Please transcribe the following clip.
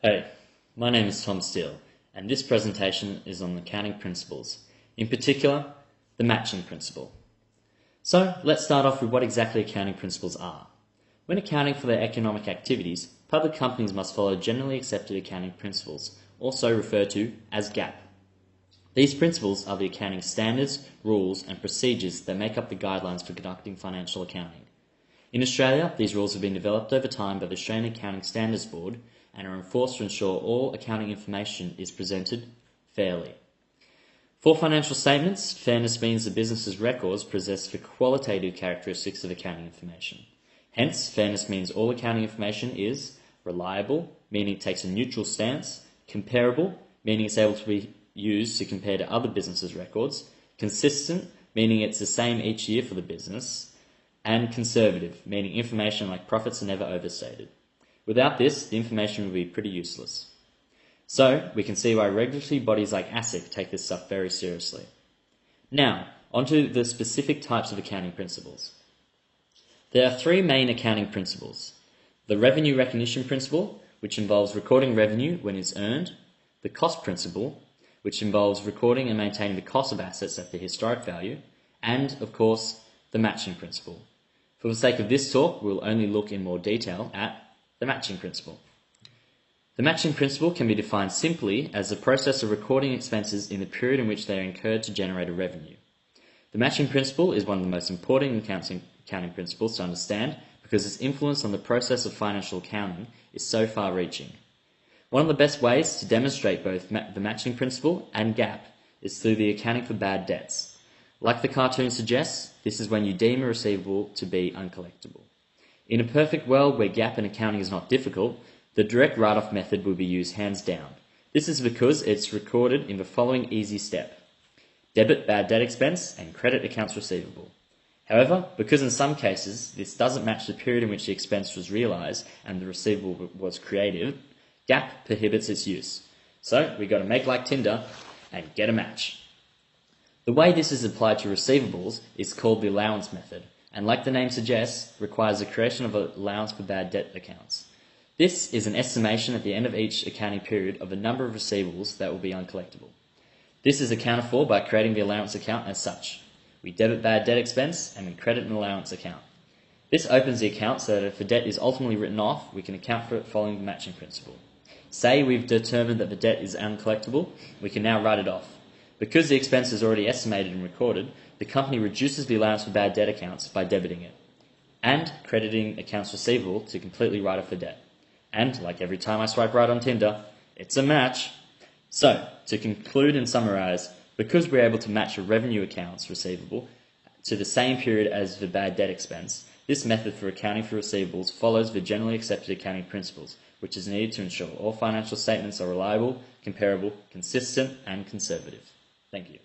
Hey, my name is Tom Steele, and this presentation is on accounting principles, in particular, the matching principle. So, let's start off with what exactly accounting principles are. When accounting for their economic activities, public companies must follow generally accepted accounting principles, also referred to as GAAP. These principles are the accounting standards, rules, and procedures that make up the guidelines for conducting financial accounting. In Australia, these rules have been developed over time by the Australian Accounting Standards Board and are enforced to ensure all accounting information is presented fairly. For financial statements, fairness means the business's records possess the qualitative characteristics of accounting information. Hence, fairness means all accounting information is reliable, meaning it takes a neutral stance, comparable, meaning it's able to be used to compare to other businesses' records, consistent, meaning it's the same each year for the business, and conservative, meaning information like profits are never overstated. Without this, the information will be pretty useless. So, we can see why regulatory bodies like ASIC take this stuff very seriously. Now, onto the specific types of accounting principles. There are three main accounting principles. The revenue recognition principle, which involves recording revenue when it's earned. The cost principle, which involves recording and maintaining the cost of assets at the historic value. And, of course, the matching principle. For the sake of this talk, we'll only look in more detail at the matching principle. The matching principle can be defined simply as the process of recording expenses in the period in which they are incurred to generate a revenue. The matching principle is one of the most important accounting principles to understand because its influence on the process of financial accounting is so far-reaching. One of the best ways to demonstrate both the matching principle and GAAP is through the accounting for bad debts. Like the cartoon suggests, this is when you deem a receivable to be uncollectible. In a perfect world where GAAP and accounting is not difficult, the direct write-off method will be used hands down. This is because it's recorded in the following easy step: debit bad debt expense and credit accounts receivable. However, because in some cases this doesn't match the period in which the expense was realised and the receivable was created, GAAP prohibits its use. So we've got to make like Tinder and get a match. The way this is applied to receivables is called the allowance method, and like the name suggests, requires the creation of an allowance for bad debt accounts. This is an estimation at the end of each accounting period of the number of receivables that will be uncollectible. This is accounted for by creating the allowance account as such. We debit bad debt expense and we credit an allowance account. This opens the account so that if the debt is ultimately written off, we can account for it following the matching principle. Say we've determined that the debt is uncollectible, we can now write it off. Because the expense is already estimated and recorded, the company reduces the allowance for bad debt accounts by debiting it, and crediting accounts receivable to completely write off the debt. And, like every time I swipe right on Tinder, it's a match. So, to conclude and summarise, because we're able to match a revenue accounts receivable to the same period as the bad debt expense, this method for accounting for receivables follows the generally accepted accounting principles, which is needed to ensure all financial statements are reliable, comparable, consistent, and conservative. Thank you.